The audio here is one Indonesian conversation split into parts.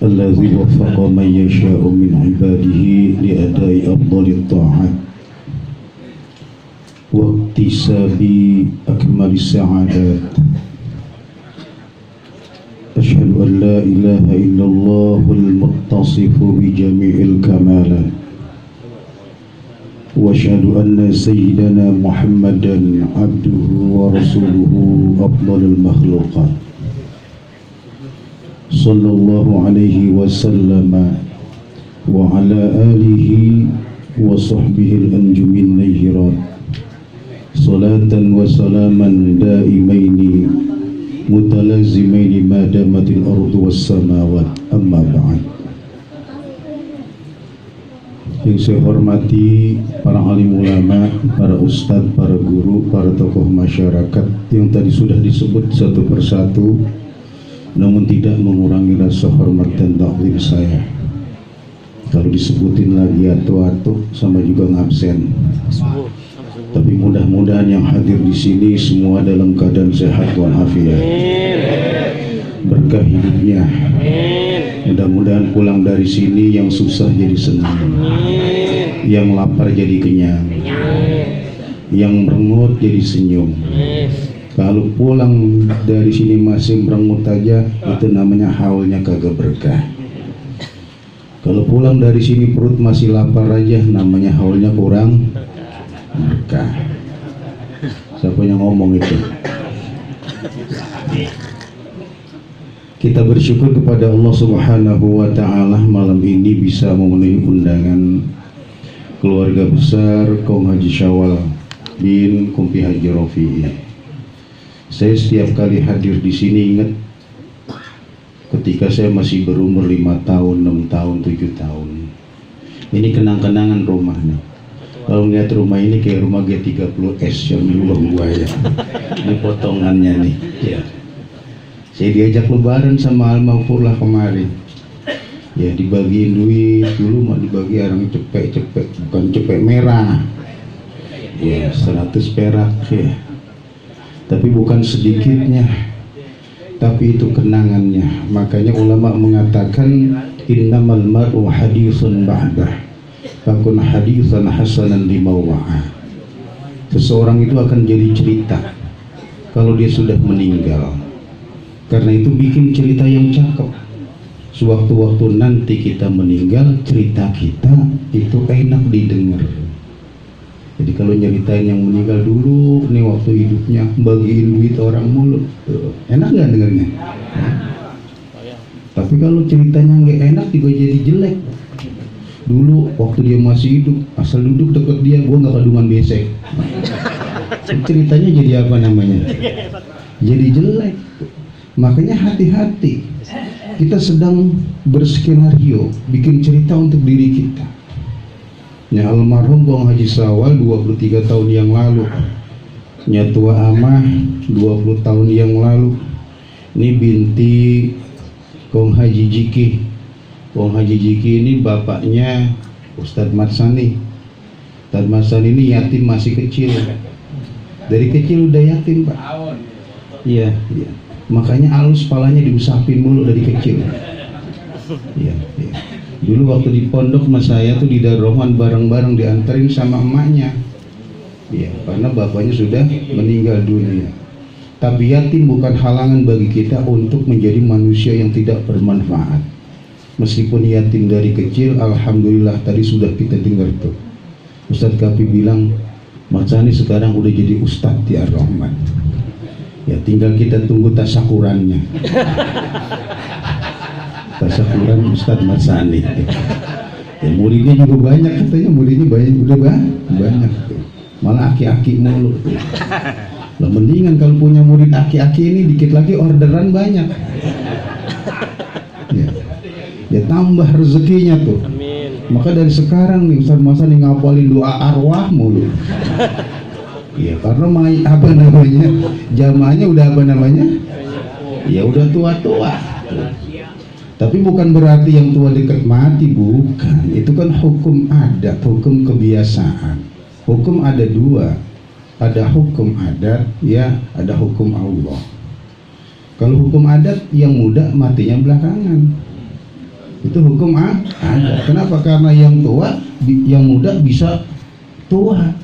الذي وفق من يشاء من عباده لأداء أفضل الطاعات واكتساب أكمل السعادات. أشهد أن لا إله إلا الله المتصف بجميع الكمالات، وأشهد أن سيدنا محمدا عبده ورسوله أفضل المخلوقات، صلى الله عليه وسلم وعلى آله وصحبه الأنجم النيرات، صلاة وسلاما دائمين متلازمين ما دامت الأرض والسماوات. أما بعد. Yang saya hormati para alim ulama, para ustadz, para guru, para tokoh masyarakat yang tadi sudah disebut satu persatu, namun tidak mengurangi rasa hormat dan taklim saya. Kalau disebutin lagi atu-atu sama juga ngabsen. Tapi mudah-mudahan yang hadir di sini semua dalam keadaan sehat walafiat, berkah hidupnya. Mudah-mudahan pulang dari sini yang susah jadi senang, yang lapar jadi kenyang, yang merengut jadi senyum. Kalau pulang dari sini masih merengut aja, itu namanya haulnya kagak berkah. Kalau pulang dari sini perut masih lapar aja, namanya haulnya kurang berkah. Siapa yang ngomong itu? Kita bersyukur kepada Allah Subhanahu wa Ta'ala malam ini bisa memenuhi undangan keluarga besar Kong Haji Syawal bin Kumpi Haji Rofi'i. Saya setiap kali hadir di sini ingat ketika saya masih berumur 5 tahun, 6 tahun, 7 tahun. Ini kenang-kenangan rumahnya. Kalau melihat rumah ini kayak rumah G30S yang di Lubang Buaya. Ini potongannya nih. Ya. Saya diajak lebaran sama almarhumlah kemarin. Ya dibagiin duit, dulu mah dibagi orang cepek-cepek, bukan cepek merah. Ya 100 perak ya. Tapi bukan sedikitnya. Tapi itu kenangannya. Makanya ulama mengatakan innamal mar'u haditsun ba'dah. Fakun haditsan hasanan limawa'ah. Seseorang itu akan jadi cerita kalau dia sudah meninggal. Karena itu bikin cerita yang cakep. Sewaktu-waktu nanti kita meninggal, cerita kita itu enak didengar. Jadi kalau nyeritain yang meninggal dulu, nih waktu hidupnya bagiin duit orang mulu, enak nggak dengarnya? Tapi kalau ceritanya nggak enak juga jadi jelek. Dulu waktu dia masih hidup, asal duduk deket dia, gua nggak kadungan besek. Ceritanya jadi apa namanya? Jadi jelek. Makanya hati-hati. Kita sedang berskenario, bikin cerita untuk diri kita. Ya almarhum Kong Haji Syawal 23 tahun yang lalu, Nyatua Amah 20 tahun yang lalu. Ini binti Kong Haji Jiki. Kong Haji Jiki ini bapaknya Ustadz Matsani. Ustadz Matsani ini yatim masih kecil. Dari kecil udah yatim, Pak. Iya, iya. Makanya alus palanya diusapin mulu dari kecil. Iya, iya. Dulu waktu di pondok mas saya tuh di Daroman bareng-bareng dianterin sama emaknya. Iya, karena bapaknya sudah meninggal dunia. Tapi yatim bukan halangan bagi kita untuk menjadi manusia yang tidak bermanfaat. Meskipun yatim dari kecil, alhamdulillah tadi sudah kita dengar tuh. Ustadz Kapi bilang, Mas Sani sekarang udah jadi Ustadz di Ar-Rahman. Ya tinggal kita tunggu tasakurannya. Tasakuran Ustadz Matsani. Ya, muridnya juga banyak katanya, muridnya banyak, udah banyak. Malah aki-aki mulu. Lah mendingan kalau punya murid aki-aki ini dikit lagi orderan banyak. Ya tambah rezekinya tuh. Amin. Maka dari sekarang nih Ustadz Matsani ngapalin doa arwah mulu. Ya karena apa namanya jamaahnya udah apa namanya ya udah tua-tua. Tapi bukan berarti yang tua dekat mati, bukan. Itu kan hukum adat, hukum kebiasaan. Hukum ada dua, ada hukum adat, ya ada hukum Allah. Kalau hukum adat yang muda matinya belakangan. Itu hukum ada. Kenapa? Karena yang tua, yang muda bisa tua.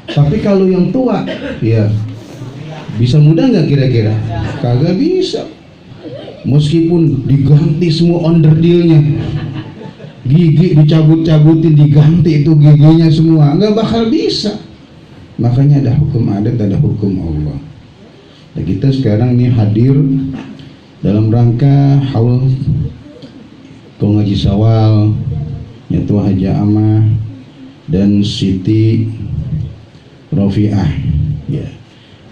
Tapi kalau yang tua, ya bisa muda nggak kira-kira? Kagak bisa. Meskipun diganti semua onderdilnya, gigi dicabut-cabutin, diganti itu giginya semua, nggak bakal bisa. Makanya ada hukum adat, ada hukum Allah. Nah, kita sekarang ini hadir dalam rangka haul Kong Haji Syawal, Nyatu Haja Amah, dan Siti Rofiah, ya,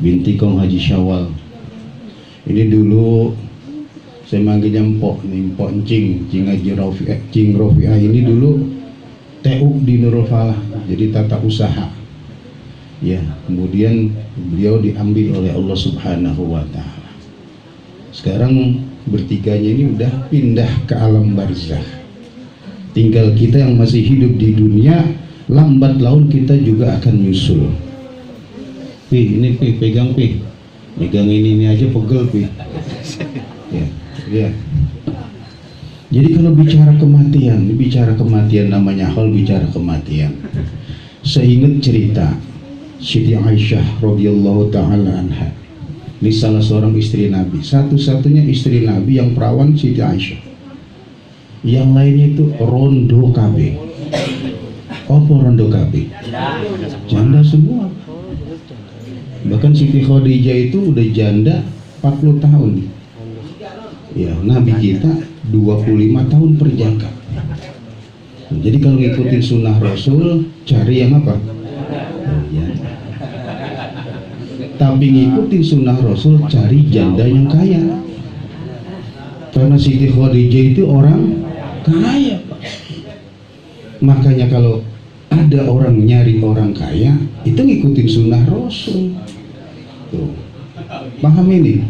binti Kong Haji Syawal. Ini dulu saya manggilnya Mpok nih, Mpok Cing Haji Rofiah. Cing Rofiah ini dulu TU di Nurul Falah, jadi tata usaha. Ya, kemudian beliau diambil oleh Allah Subhanahu wa Ta'ala. Sekarang bertiganya ini udah pindah ke alam barzakh. Tinggal kita yang masih hidup di dunia, lambat laun kita juga akan nyusul. Ini pegang pegang ini aja pegel ya. Jadi kalau bicara kematian namanya hal bicara kematian. Saya ingat cerita Siti Aisyah radhiyallahu taala anha. Ini salah seorang istri Nabi, satu-satunya istri Nabi yang perawan Siti Aisyah. Yang lainnya itu rondo KB. Apa rondo KB? Janda semua. Bahkan Siti Khadijah itu udah janda 40 tahun. Ya, Nabi kita 25 tahun perjaka. Jadi kalau ngikutin sunnah Rasul, cari yang apa? Ya. Tapi ngikutin sunnah Rasul, cari janda yang kaya. Karena Siti Khadijah itu orang kaya, Pak. Makanya kalau ada orang nyari orang kaya, itu ngikutin sunnah Rasul. Tuh. Paham ini?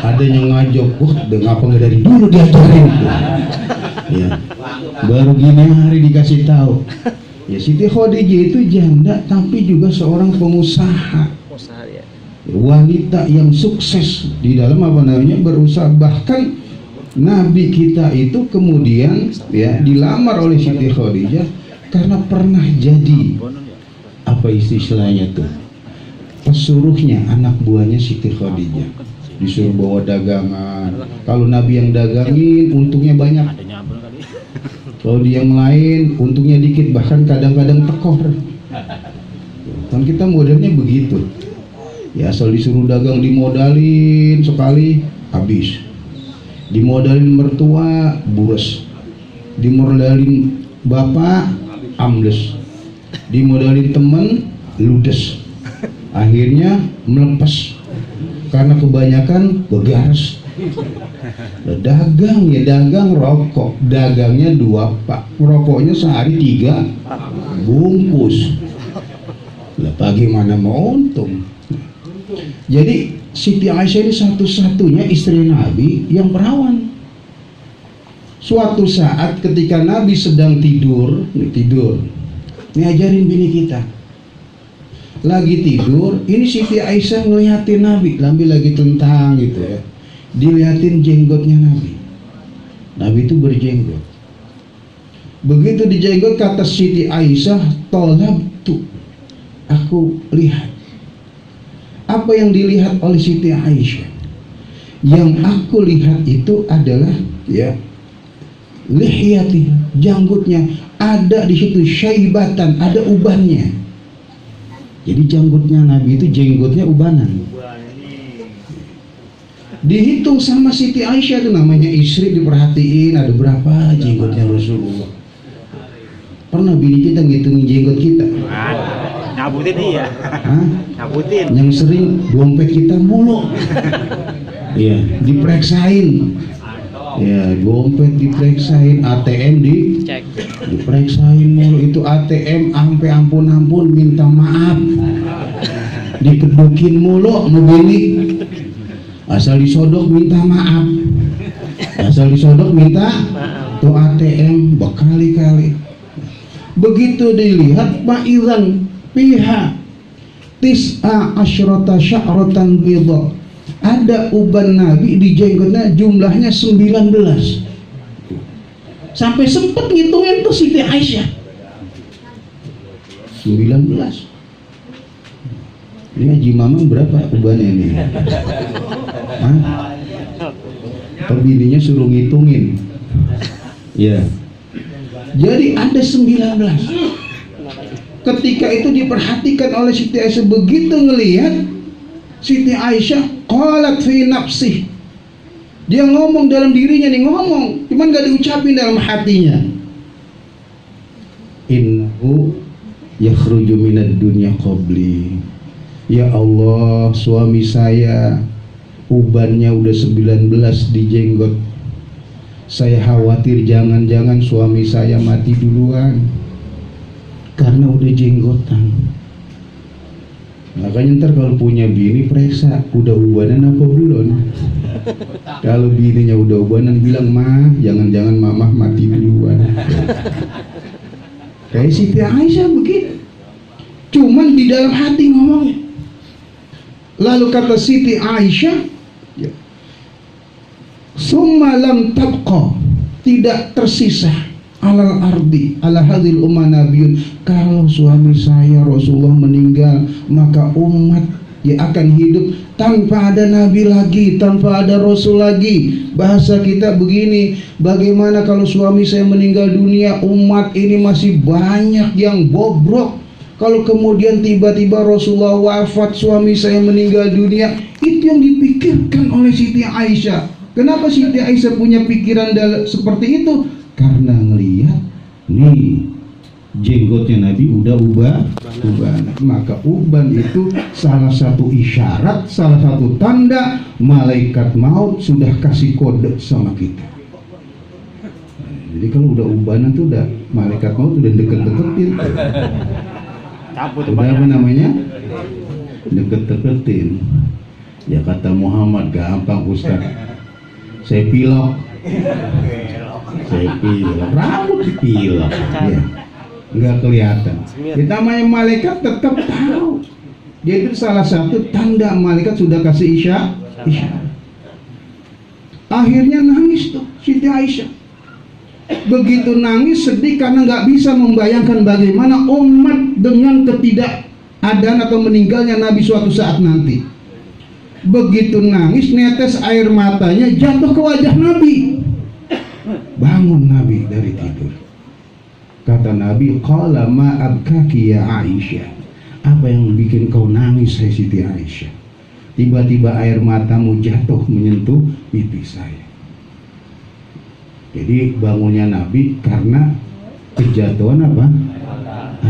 Ada yang ngajak, wah, ngapa nggak dari dulu diajarin? Ya, baru gini hari dikasih tahu. Ya, Siti Khadijah itu janda tapi juga seorang pengusaha, wanita yang sukses di dalam berusaha. Bahkan Nabi kita itu kemudian ya dilamar oleh Siti Khadijah karena pernah jadi apa istilahnya tuh, pesuruhnya anak buahnya Siti Khadijah, disuruh bawa dagangan. Kalau Nabi yang dagangin untungnya banyak, kalau di yang lain untungnya dikit, bahkan kadang-kadang tekor. Kan kita modelnya begitu ya, asal disuruh dagang dimodalin sekali habis, dimodalin mertua bures, dimodalin bapak ambles, dimodalin temen ludes, akhirnya melepas karena kebanyakan begares. Dagang ya dagang rokok, dagangnya 2 pak, rokoknya sehari 3 bungkus. Lah bagaimana mau untung? Jadi Siti Aisyah ini satu-satunya istri Nabi yang perawan. Suatu saat ketika Nabi sedang tidur, ini ajarin bini kita. Lagi tidur, ini Siti Aisyah ngeliatin Nabi lagi tentang gitu ya. Dilihatin jenggotnya Nabi. Nabi itu berjenggot. Begitu dijenggot, kata Siti Aisyah, tolabtu, aku lihat. Apa yang dilihat oleh Siti Aisyah? Yang aku lihat itu adalah ya lihiyati, janggutnya ada di situ, syaibatan, ada ubannya. Jadi janggutnya Nabi itu jenggotnya ubanan. Dihitung sama Siti Aisyah, itu namanya istri, diperhatiin ada berapa jenggotnya Rasulullah. Pernah bini kita ngitungin jenggot kita? Nyabutin dia. Hah? Nyabutin. Yang sering dompet kita mulu. Iya, diperiksain. Ya, dompet diperiksain, ATM diperiksain mulu. Itu ATM sampai ampun minta maaf. Dikedukin mulu begini. Asal disodok minta maaf, asal disodok minta tuh ATM berkali-kali. Begitu dilihat ma'iran piha tis'a asyrata sya'ratan bidha, Ada uban Nabi di jenggotnya jumlahnya 19. Sampai sempet ngitungin tuh Siti Aisyah 19. Ini Haji Mamang berapa ubannya ini? Hah? Bininya suruh ngitungin. Ya. Jadi ada 19. Ketika itu diperhatikan oleh Siti Aisyah, begitu ngelihat Siti Aisyah qalat fi nafsih, dia ngomong dalam dirinya nih, ngomong cuman gak diucapin dalam hatinya, innahu yakhruju minad dunya qabli, ya Allah suami saya ubannya udah 19 di jenggot, saya khawatir jangan-jangan suami saya mati duluan karena udah jenggotan. Makanya ntar kalau punya bini periksa udah ubanan apa belum. Kalau bininya udah ubanan bilang, mah jangan-jangan mamah mati duluan. Kayak Siti Aisyah begitu, cuman di dalam hati ngomongnya. Lalu kata Siti Aisyah, summa lam tabqa, tidak tersisa alal ardi ala hadhil umma nabiyun, kalau suami saya Rasulullah meninggal maka umat yang akan hidup tanpa ada nabi lagi, tanpa ada rasul lagi. Bahasa kita begini, bagaimana kalau suami saya meninggal dunia, umat ini masih banyak yang bobrok. Kalau kemudian tiba-tiba Rasulullah wafat, suami saya meninggal dunia. Itu yang dipikirkan oleh Siti Aisyah. Kenapa Siti Aisyah punya pikiran seperti itu? Karena ngelihat nih jenggotnya Nabi udah uban, maka uban itu salah satu isyarat, salah satu tanda malaikat maut sudah kasih kode sama kita. Jadi kalau udah ubanan tuh udah malaikat maut udah deket-deketin. Udah apa namanya? Deket-deketin. Ya kata Muhammad, gampang Ustaz. Saya pilok. Saya pilok, rambut dipilok, ya, nggak kelihatan. Namanya malaikat tetap tahu. Dia itu salah satu tanda malaikat sudah kasih isyarat. Akhirnya nangis tuh Siti Aisyah. Begitu nangis sedih karena nggak bisa membayangkan bagaimana umat dengan ketidakadaan atau meninggalnya Nabi suatu saat nanti. Begitu nangis, netes air matanya jatuh ke wajah Nabi. Bangun Nabi dari tidur. Kata Nabi, qala ma abkaki ya Aisyah, apa yang bikin kau nangis hai Siti Aisyah? Tiba-tiba air matamu jatuh menyentuh pipi saya. Jadi bangunnya Nabi karena kejatuhan apa?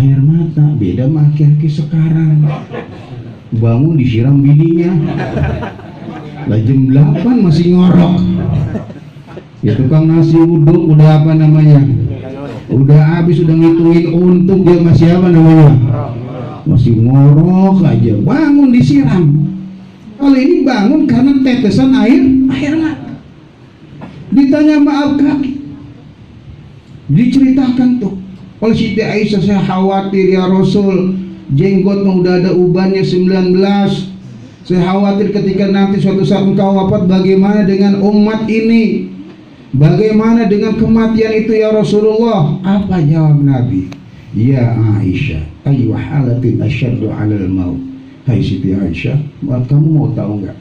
Air mata. Beda sama aki-aki sekarang, bangun disiram bininya, lah jam 8 masih ngorok. Ya tukang nasi uduk udah apa namanya, udah habis, udah ngitungin untung, dia masih apa namanya, masih ngorok aja. Bangun disiram. Kalau ini bangun karena tetesan air mata. Ditanya maaf kaki, diceritakan tuh oleh Siti Aisyah, saya khawatir ya Rasul, jenggotnya udah ada ubannya 19. Saya khawatir ketika nanti suatu saat engkau wafat, bagaimana dengan umat ini? Bagaimana dengan kematian itu ya Rasulullah? Apa jawab Nabi? Ya Aisyah, ayu halatin asyaddu 'alal maut. Hai Siti Aisyah, kamu mau tahu nggak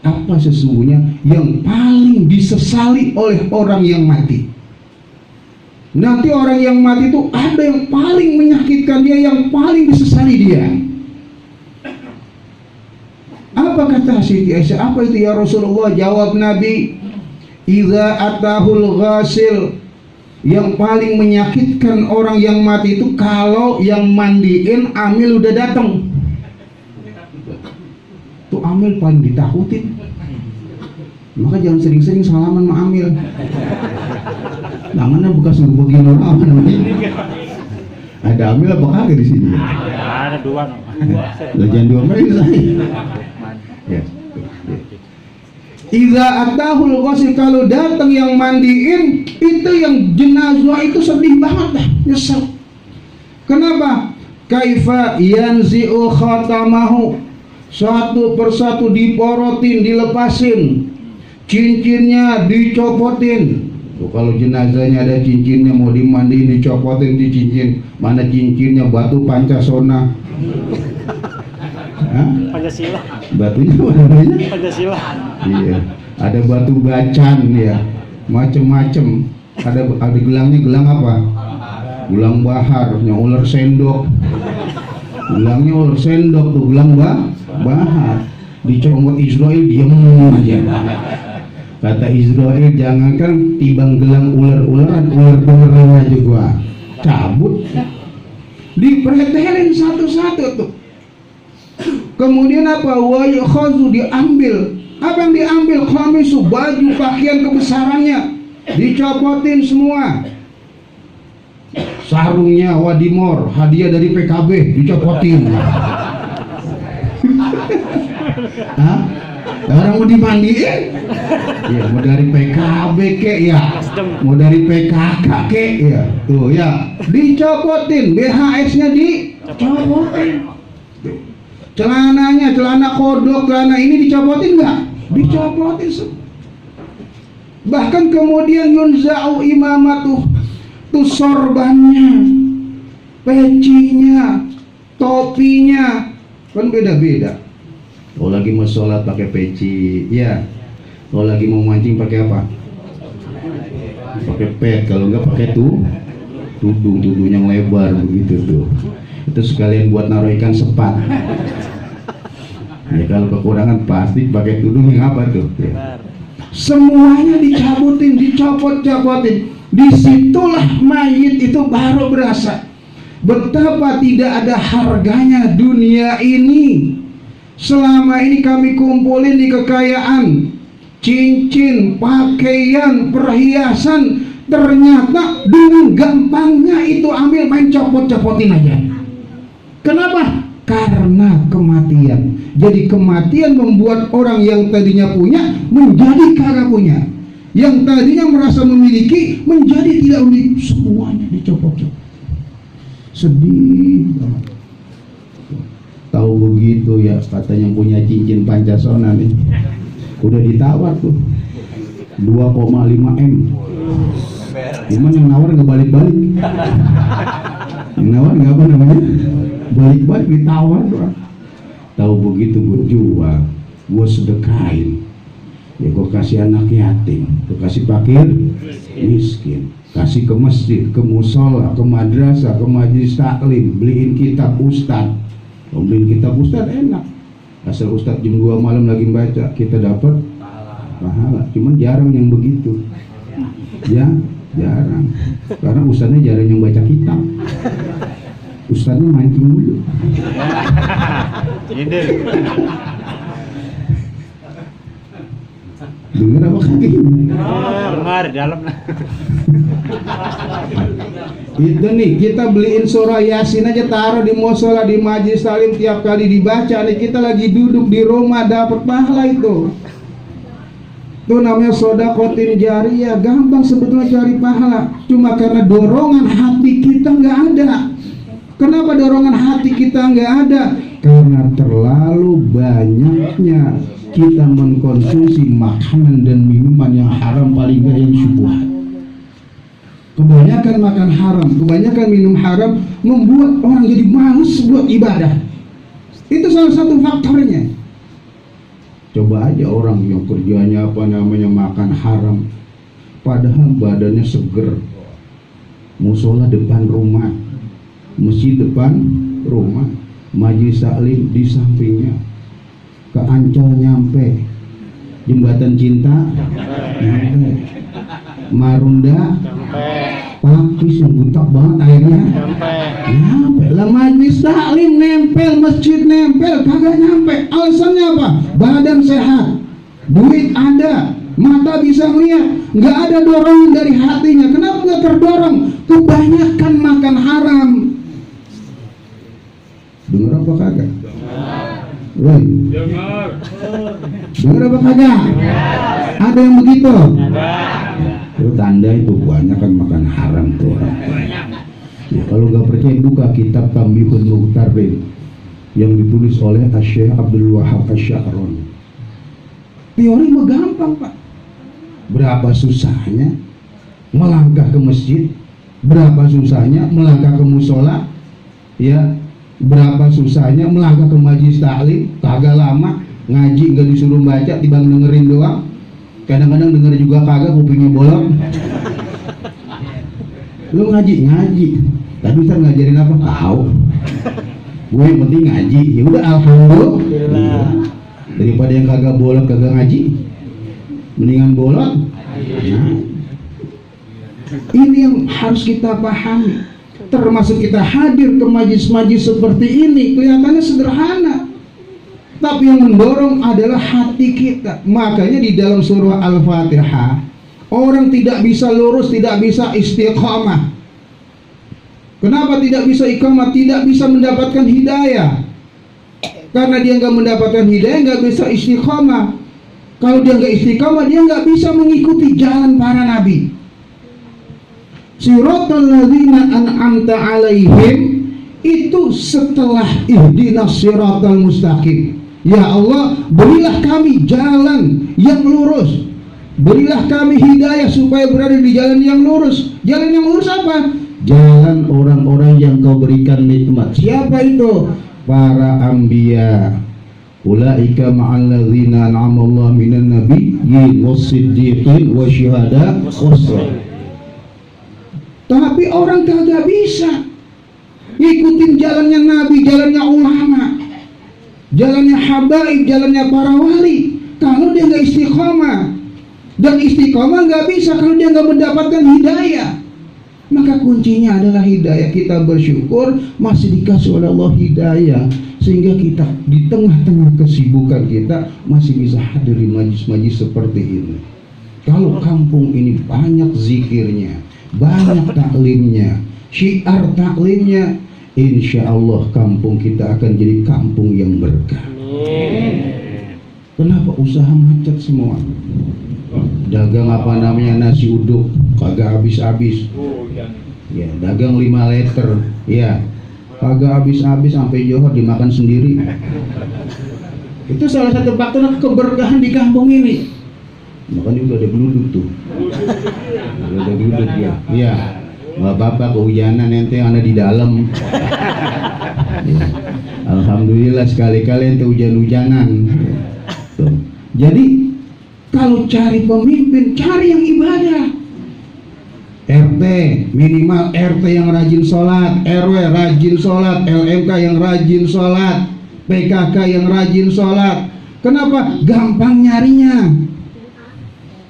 apa sesungguhnya yang paling disesali oleh orang yang mati? Nanti orang yang mati itu ada yang paling menyakitkan dia, yang paling disesali dia. Apa kata Siti Aisyah? Apa itu ya Rasulullah? Jawab Nabi, idza atahul ghasil, yang paling menyakitkan orang yang mati itu kalau yang mandiin amil udah datang. Tuh amil paling ditakutin. Maka jangan sering-sering salaman sama amil. Namanya bekas ngebukin orang apa namanya? Ada amil apa kagak di sini? Ada dua. Lah jangan dua mereka. Ya. Iza atahul ghasil, kalau datang yang mandiin, itu yang jenazah itu sedih banget dah, nyesel. Kenapa? Kaifa yanzi'u khatamahu, satu persatu diporotin, dilepasin, cincinnya dicopotin. Tuh, kalau jenazahnya ada cincinnya mau dimandiin, dicopotin di cincin. Mana cincinnya? Batu Pancasona. Hah? Pancasila. Batunya apa namanya? Pancasila. Iya, ada batu bacan ya, macem-macem. Ada gelangnya, gelang apa? Gelang bahar, yang ular sendok. Gelangnya ular sendok tuh, gelang bahar. Dicomot Israel, diem aja. Kata Israel, jangankan tibang gelang ular-ularan, ular beneran aja gua cabut. Dipretelin satu-satu tuh. Kemudian apa? Wa yakhazu, diambil. Apa yang diambil? Khamisu, baju, pakaian kebesarannya dicopotin semua. Sarungnya Wadimor, hadiah dari PKB, dicopotin. Hah? Orang mau dimandiin? Ya, mau dari PKB kek ya, mau dari PKK kek ya, tuh ya, dicopotin. BHS-nya dicopotin. Celananya, celana kodok, celana ini dicopotin nggak? Dicopotin semua. Bahkan kemudian yunza'u imamatuh, tuh sorbannya, pecinya, topinya, kan beda-beda. Kalau lagi mau sholat pakai peci, ya. Kalau lagi mau mancing pakai apa? Pakai pet. Kalau nggak pakai tudung yang lebar begitu tuh. Itu sekalian buat naruh ikan sepat. Ya kalau kekurangan pasti pakai tudung yang apa tuh? Ya. Semuanya dicabutin, dicopot-copotin. Disitulah mayit itu baru berasa betapa tidak ada harganya dunia ini. Selama ini kami kumpulin di kekayaan, cincin, pakaian, perhiasan, ternyata dengan gampangnya itu ambil, main copot-copotin aja. Kenapa? Karena kematian. Jadi kematian membuat orang yang tadinya punya menjadi kagak punya, yang tadinya merasa memiliki menjadi tidak memiliki. Semuanya dicopot-copot. Sedih banget. Tahu begitu ya, katanya yang punya cincin Pancasona nih, udah ditawar tuh 2,5 M. Cuman yang nawar nggak balik-balik. Yang nawar nggak apa namanya, balik-balik, ditawar doang. Tahu begitu gue jual, gue sedekahin. Ya gue kasih anak yatim, gue kasih fakir miskin, kasih ke masjid, ke musola, ke madrasah, ke majelis taklim, beliin kitab ustad. Kalau beliin kitab ustad enak, asal ustad jam 2 malam lagi baca, kita dapat pahala. Cuman jarang yang begitu, ya jarang, karena ustadnya jarang yang baca kitab. Ustadnya mancing dulu. Dengar apa kaki? Dengar dalam. Itu nih, kita beliin surah Yasin aja, taruh di musola, di majelis taklim, tiap kali dibaca nih, kita lagi duduk di rumah dapat pahala itu. Itu namanya sodakotin jariyah. Gampang sebetulnya cari pahala, cuma karena dorongan hati kita nggak ada. Kenapa dorongan hati kita nggak ada? Karena terlalu banyaknya kita mengkonsumsi makanan dan minuman yang haram, paling nggak yang syubhat. Kebanyakan makan haram, kebanyakan minum haram membuat orang jadi malas buat ibadah. Itu salah satu faktornya. Coba aja orang yang kerjanya apa namanya makan haram, padahal badannya seger. Musola depan rumah, masjid depan rumah, majelis taklim di sampingnya, ke Ancol nyampe, jembatan cinta nyampe, Marunda Pakis yang butak banget airnya nyampe lah, majelis taklim nempel, masjid nempel, kagak nyampe. Alasannya apa? Badan sehat, duit ada, mata bisa melihat, nggak ada dorongan dari hatinya. Kenapa nggak terdorong? Kebanyakan makan haram. Dengar apa kagak? Woi, dengar apa kagak? Ada yang begitu? Itu tanda itu banyak kan makan haram tuh orang. Ya, kalau nggak percaya buka kitab Tambihul Muqtarin, yang ditulis oleh Syekh Abdul Wahab Asy-Sya'rani. Teori mah gampang, Pak. Berapa susahnya melangkah ke masjid, berapa susahnya melangkah ke musola, ya, berapa susahnya melangkah ke majelis taklim, kagak lama, ngaji nggak disuruh baca, tiba dengerin doang. Kadang-kadang denger juga kagak, kupingnya bolong. Lu ngaji, tapi Ustaz ngajarin apa? Tahu. Gue yang penting ngaji, ya udah alhamdulillah. Daripada yang kagak bolong kagak ngaji, mendingan bolong. Nah, ini yang harus kita pahami. Termasuk kita hadir ke majlis-majlis seperti ini, kelihatannya sederhana, tapi yang mendorong adalah hati kita. Makanya di dalam surah Al-Fatihah, orang tidak bisa lurus, tidak bisa istiqamah. Kenapa tidak bisa iqamah? Tidak bisa mendapatkan hidayah. Karena dia nggak mendapatkan hidayah, nggak bisa istiqamah. Kalau dia nggak istiqamah, dia nggak bisa mengikuti jalan para nabi. Siratal ladzina an'amta alaihim, itu setelah ihdinas siratal mustaqim. Ya Allah, berilah kami jalan yang lurus. Berilah kami hidayah supaya berada di jalan yang lurus. Jalan yang lurus apa? Jalan orang-orang yang kau berikan nikmat. Siapa itu? Para anbiya. Ulaika ma'al ladzina an'ama Allah minan nabiyyin was-siddiqin wasyuhada was-shalihin. Tapi orang kagak bisa ngikutin jalannya nabi, jalannya ulama, jalannya habaib, jalannya para wali, kalau dia nggak istiqomah. Dan istiqomah nggak bisa kalau dia nggak mendapatkan hidayah. Maka kuncinya adalah hidayah. Kita bersyukur masih dikasih oleh Allah hidayah, sehingga kita di tengah-tengah kesibukan kita masih bisa hadir di majlis-majlis seperti ini. Kalau kampung ini banyak zikirnya, banyak taklimnya, syiar taklimnya, insya Allah kampung kita akan jadi kampung yang berkah. Kenapa usaha macet semua? Dagang apa namanya, nasi uduk kagak habis-habis. Ya, dagang 5 liter, ya kagak habis-habis, sampai Johor dimakan sendiri. Itu salah satu faktor keberkahan di kampung ini. Makanya udah ada geluduk tuh. Udah ada geluduk ya. Iya. Bapak kehujanan, ente yang ada di dalam. Ya. Alhamdulillah sekali-kali ente hujan-hujanan. Tuh. Jadi kalau cari pemimpin, cari yang ibadah. RT, minimal RT yang rajin sholat, RW rajin sholat, LMK yang rajin sholat, PKK yang rajin sholat. Kenapa? Gampang nyarinya.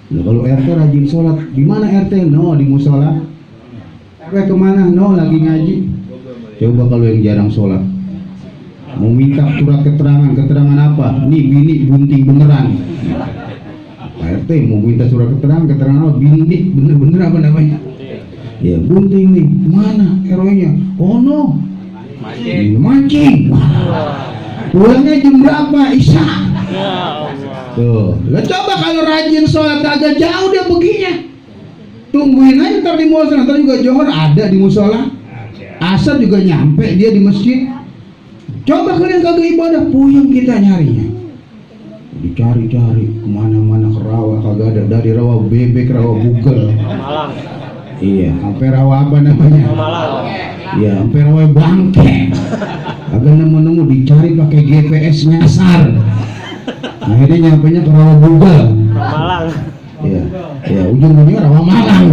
Nah, kalau RT rajin sholat, di mana RT? No, di musola. RW kemana? No, lagi ngaji. Coba kalau yang jarang sholat, mau minta surat keterangan apa? Nih bini bunting beneran. Pak RT mau minta surat keterangan apa? Bini bener apa namanya? Ya bunting nih, mana RW-nya? Oh no, mancing. Pulangnya jam berapa? Isya. Tuh, coba kalau rajin sholat agak jauh dia perginya. Tungguin aja ntar di musola, ntar juga Johor ada di musola. Asar juga nyampe dia di masjid. Coba kalian kagak ibadah, puyeng kita nyarinya. Dicari-cari kemana-mana, ke rawa kagak ada, dari rawa bebek, rawa bugel. Malang. Iya, sampai rawa apa namanya? Malang. Iya, sampai rawa bangke. Agak nemu-nemu, dicari pakai GPS nyasar. Akhirnya nyampenya ke rawa bugel. Malang. Iya, ya ujung-ujungnya rawa Malang.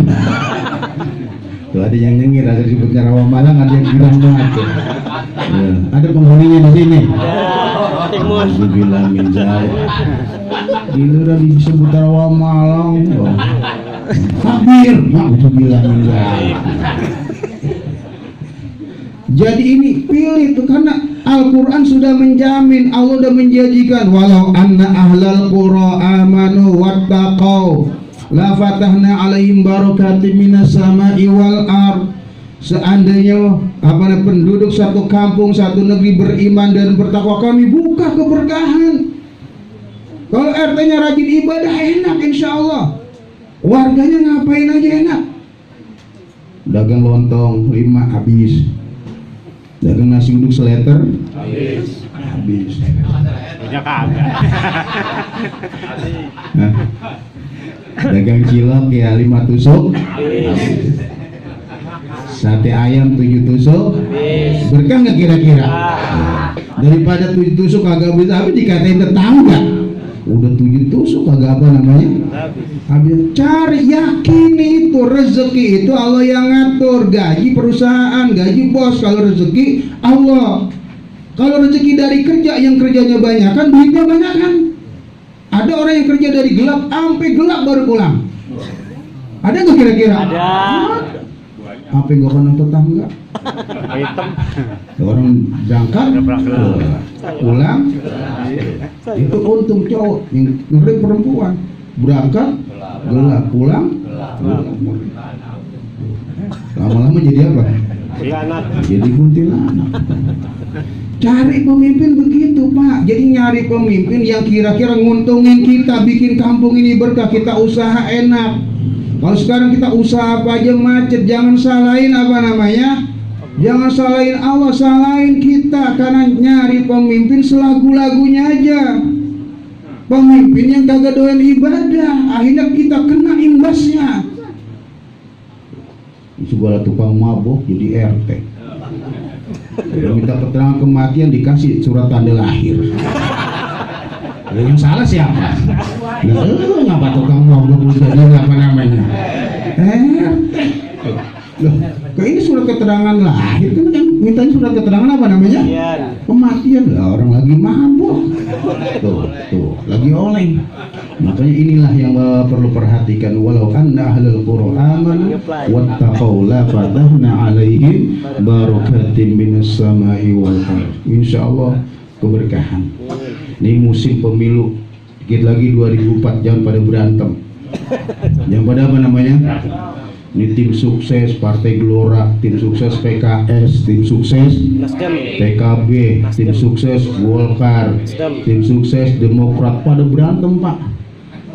Tuh ada yang nyengir, ada disebutnya rawa Malang, ada yang bilang banget. Ya, ada penghuninya di sini. Alhamdulillah min zalik. Ini udah disebut rawa Malang. Kabir, alhamdulillah min zalik. Jadi ini pilih tuh, karena Al-Quran sudah menjamin, Allah sudah menjanjikan, walau anna ahlal qura amanu wattaqau la fatahna alaihim barakatim minas sama'i wal ard. Seandainya penduduk satu kampung, satu negeri beriman dan bertakwa, kami buka keberkahan. Kalau RT-nya rajin ibadah, enak insya Allah. Warganya ngapain aja enak. Dagang lontong 5 habis. Dagang nasi uduk seleter Habis. habis. Punya kagak. Hah? Dagang cilok ya 5 tusuk habis. Sate ayam 7 tusuk berkah nggak kira-kira? Daripada 7 tusuk kagak bisa habis dikatain tetangga udah 7 tusuk kagak apa namanya habis. Cari, yakin itu rezeki itu Allah yang ngatur. Gaji perusahaan, gaji bos. Kalau rezeki Allah. Kalau rezeki dari kerja, yang kerjanya banyak kan duitnya banyak kan. Ada orang yang kerja dari gelap sampai gelap baru pulang. Ada nggak kira-kira? Ada. Apa yang gak kena tetangga? Hitam. Orang berangkat pulang itu untung cowok, yang ngeri perempuan berangkat gelap pulang lama-lama jadi apa? Jadi kuntilanak. Cari pemimpin begitu Pak. Jadi nyari pemimpin yang kira-kira nguntungin kita, bikin kampung ini berkah. Kita usaha enak. Kalau sekarang kita usaha apa aja macet, jangan salahin apa namanya? Jangan salahin Allah, salahin kita. Karena nyari pemimpin selagu-lagunya aja. Pemimpin yang kagak doyan ibadah, akhirnya kita kena imbasnya. Segala tukang mabuk jadi RT. Udah minta keterangan kematian dikasih surat tanda lahir. Yang salah siapa? Ngapa tukang mabuk jadi apa namanya? RT. Loh, kok ini surat keterangan lahir kan minta surat keterangan apa namanya? Kematian lah, orang lagi mabuk. Tuh, lagi oleng. Makanya inilah yang perlu perhatikan. Walau anna ahlul qura amanu wattaqau la fatahna alaihim barakatim minas samai wal ardh. Insyaallah keberkahan. Ini musim pemilu. Dikit lagi 2004, jangan pada berantem. Jangan pada apa namanya? Ini tim sukses Partai Gelora, tim sukses PKS, tim sukses PKB, tim sukses Golkar, tim sukses Demokrat, pada berantem Pak.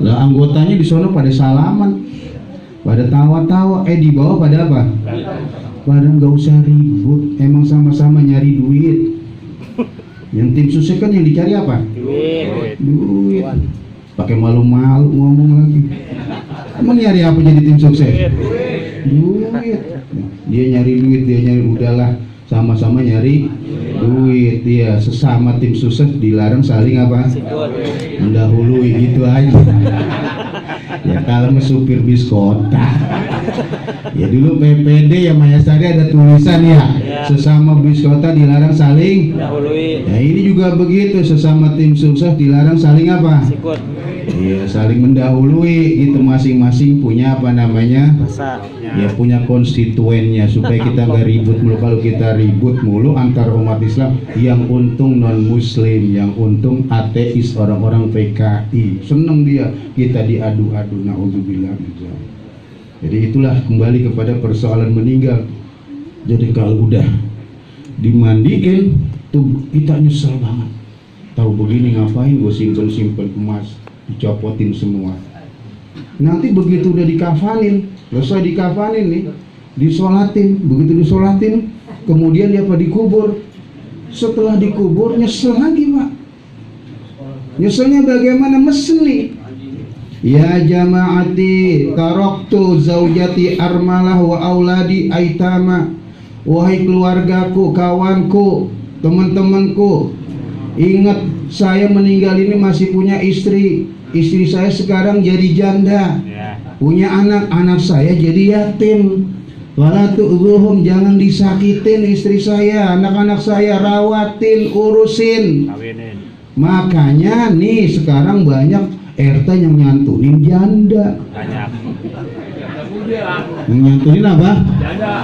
Lah anggotanya di sana pada salaman, pada tawa-tawa. Di bawah pada apa? Pada nggak usah ribut, emang sama-sama nyari duit. Yang tim sukses kan yang dicari apa? Duit. Pakai malu-malu ngomong lagi. Emang nyari apa jadi tim sukses? Duit. Dia nyari duit, udahlah sama-sama nyari duit. Dia sesama tim sukses dilarang saling apa? Mendahului gitu aja. Ya kalau supir bis kota. Ya dulu PPD ya Mayasari ada tulisan ya, sesama bis kota dilarang saling mendahului. Ya ini juga begitu, sesama tim sukses dilarang saling apa? Iya, saling mendahului gitu, masing-masing punya apa namanya? Ya punya konstituennya supaya kita nggak ribut mulu. Kalau kita ribut mulu antar umat Islam, yang untung non muslim, yang untung ateis, orang-orang PKI. Seneng dia, kita diadu-adu, naudzubillah. Jadi itulah kembali kepada persoalan meninggal. Jadi kalau udah dimandiin tuh kita nyesel banget. Tahu begini ngapain gue simpen emas, dicopotin semua. Nanti begitu udah dikafanin, selesai dikafanin nih, disolatin. Begitu disolatin, kemudian dia apa dikubur. Setelah dikubur nyesel lagi Pak. Nyeselnya bagaimana? Mesen nih. Ya jamaati taraktu zaujati armalah wa auladi aitama. Wahai keluargaku, kawanku, teman-temanku, ingat saya meninggal ini masih punya istri. Istri saya sekarang jadi janda, punya anak saya jadi yatim. Wala tu'dhuhum, jangan disakitin istri saya, anak-anak saya, rawatin, urusin. Makanya nih sekarang banyak RT yang nyantunin janda. Banyak. Yang nyantunin apa? Janda.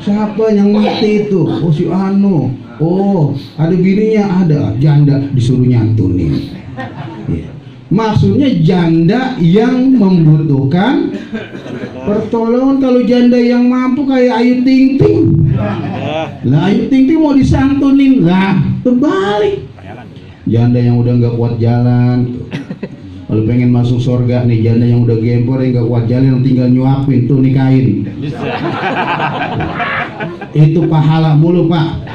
Siapa yang mati itu? Oh si Anu. Oh ada bininya, ada janda disuruh nyantunin. Ya. Maksudnya janda yang membutuhkan pertolongan. Kalau janda yang mampu kayak Ayu Ting Ting, lah Ayu Ting Ting mau disantunin, lah terbalik. Janda yang udah nggak kuat jalan, kalau pengen masuk surga nih, janda yang udah gempor yang nggak kuat jalan, yang tinggal nyuapin tuh nikahin. Itu pahala mulu Pak.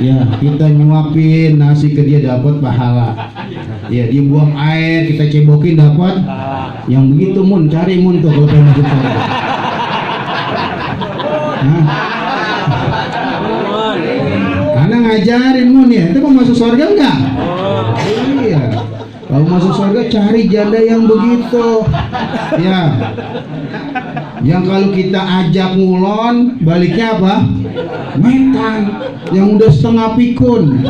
Ya, kita nyuapin nasi ke dia dapat pahala. Ya, dia buang air kita cebokin dapat. Yang begitu mun, cari mun tuh kalau pengen masuk surga. Nah, karena ngajarin mun ya, itu mau masuk surga enggak? Iya. Kalau masuk surga cari janda yang begitu. Ya. Yang kalau kita ajak ngulon, baliknya apa? Metan. Yang udah setengah pikun.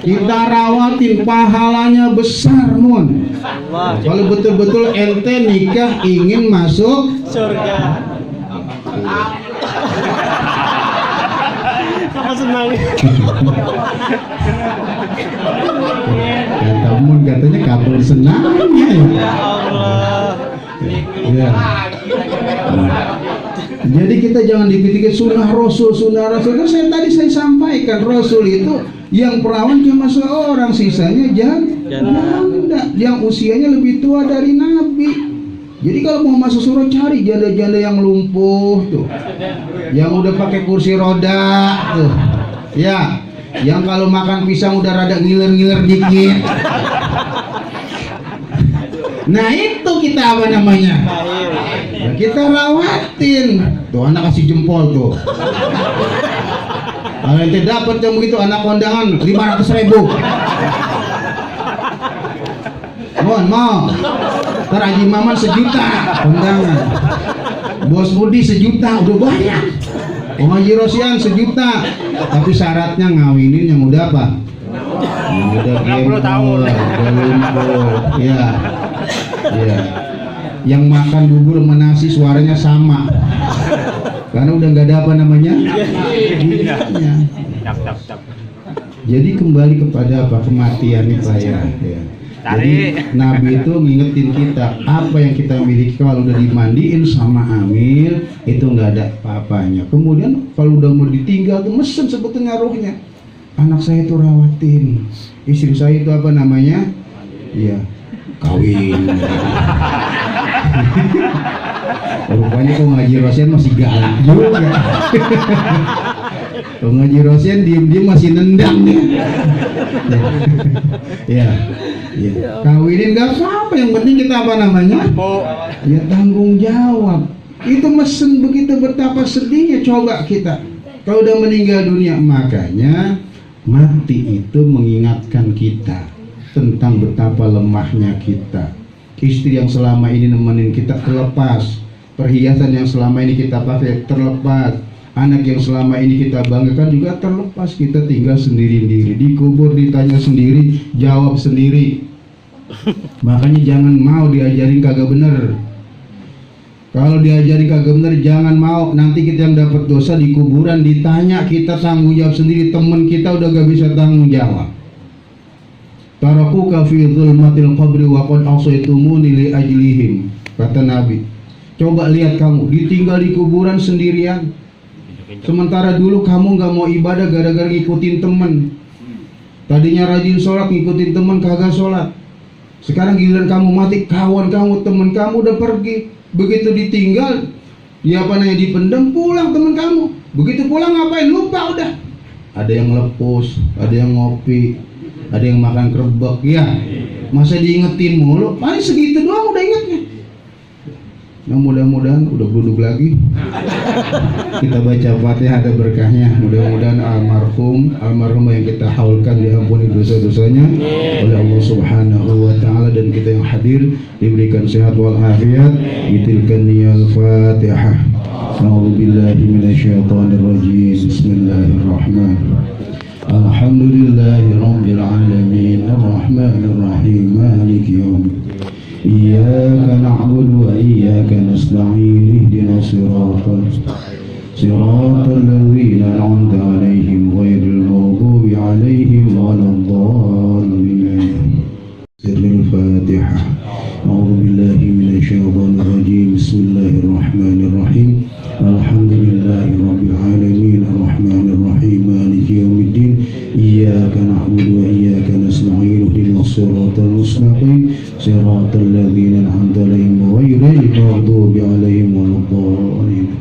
Kita rawatin, pahalanya besar mun. Kalau betul-betul ente nikah ingin masuk surga. Apa senang? Kata mun katanya kabel senangnya ya. Ya Allah. Ya. Jadi kita jangan dipikir sunnah Rasul. Itu saya sampaikan, Rasul itu yang perawan cuma seorang, sisanya janda yang usianya lebih tua dari Nabi. Jadi kalau mau masuk surga cari janda-janda yang lumpuh tuh, yang udah pakai kursi roda tuh, ya, yang kalau makan pisang udah rada ngiler-ngiler dikit. Nah itu kita apa namanya? Nah, kita rawatin. Tuh anak kasih jempol tuh. Kalau ente dapat yang begitu anak kondangan 500.000. Mau. Ntar Haji Maman 1 juta kondangan. Bos Budi 1 juta udah banyak. Haji Rosian 1 juta. Tapi syaratnya ngawinin yang udah apa? Yang udah 60 tahun. Udah lumpuh. Ya. Ya. Yang makan bubur sama nasi suaranya sama. Karena udah nggak ada apa namanya giginya. Jadi kembali kepada apa? Kematian itu ya. Jadi Nabi itu ngingetin kita apa yang kita miliki kalau udah dimandiin sama Amil itu nggak ada apa-apanya. Kemudian kalau udah mau ditinggal tuh mesen sebetulnya rohnya. Anak saya itu rawatin, istri saya itu apa namanya? Iya, kawin. Rupanya kok ngaji Rosian masih galak juga. Kok ngaji Rosian diem-diem masih nendang dia. Ya. Kawinin gak apa-apa, yang penting kita apa namanya? Ya tanggung jawab. Itu mesen begitu betapa sedihnya coba kita kalau udah meninggal dunia. Makanya mati itu mengingatkan kita tentang betapa lemahnya kita. Istri yang selama ini nemenin kita terlepas, perhiasan yang selama ini kita pakai terlepas, anak yang selama ini kita banggakan juga terlepas. Kita tinggal sendiri-sendiri, dikubur ditanya sendiri, jawab sendiri. Makanya jangan mau diajarin kagak bener. Kalau diajarin kagak bener jangan mau, nanti kita yang dapat dosa di kuburan ditanya, kita tanggung jawab sendiri. Temen kita udah gak bisa tanggung jawab. Tarakuka fi dhulmatil qabri wa qad asaitumuni li ajlihim, kata Nabi. Coba lihat kamu ditinggal di kuburan sendirian. Sementara dulu kamu gak mau ibadah gara-gara ngikutin temen. Tadinya rajin sholat ngikutin temen kagak sholat. Sekarang giliran kamu mati, kawan kamu, temen kamu udah pergi. Begitu ditinggal, ya apa namanya, dipendam, pulang temen kamu. Begitu pulang ngapain? Lupa udah. Ada yang lepus, ada yang ngopi, ada yang makan kerebek, ya. Masa diingetin mulu? Paling segitu doang udah ingetnya. Nah mudah-mudahan udah duduk lagi. Kita baca Fatihah, ada berkahnya. Mudah-mudahan almarhum yang kita haulkan diampuni dosa-dosanya oleh Allah Subhanahu wa taala, dan kita yang hadir diberikan sehat wal afiat. Bitilkan niyal Fatihah. A'udzubillahi minasyaitonir rajim. Bismillahirrahmanirrahim. Alhamdulillahi rabbil alamin, arrahmanir rahim, maliki yaumiddin. Iyyaka na'budu wa iyyaka nasta'in, ihdinas siratal ladzina an'amta 'alaihim ghairil maghdubi 'alaihim waladdallin. Sirrul Fatihah. A'udzu billahi minasyaitonir rajim. Bismillahirrahmanirrahim. Alhamdulillahi rabbil alamin, arrahmanir rahim, maliki yaumiddin. Iyyaka na'budu wa iyyaka nasta'in, ihdinas siratal mustaqim, siratal ladzina an'amta 'alaihim ghairil maghdubi 'alaihim waladdallin.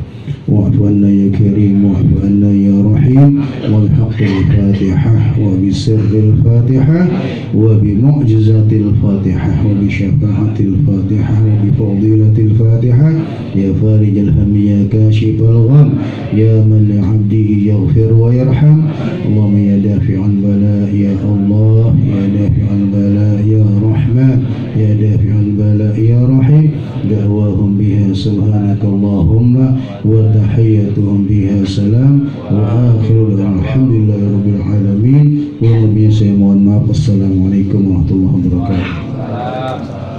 واعف عنا يا كريم واعف عنا يا رحيم وبحق الفاتحة وبسر الفاتحة وبمعجزة الفاتحة وبشفاعة الفاتحة وبفضيلة الفاتحة يا فارج الهم يا كاشف الغم يا من لعبده يغفر ويرحم اللهم يا دافع البلاء يا الله يا دافع البلاء يا رحمن يا دافع البلاء يا رحيم دعواهم بها سبحانك اللهم وتحيتهم بها سلام وآخر الحمد لله رب العالمين. Saya mohon maaf. Assalamualaikum warahmatullahi wabarakatuh.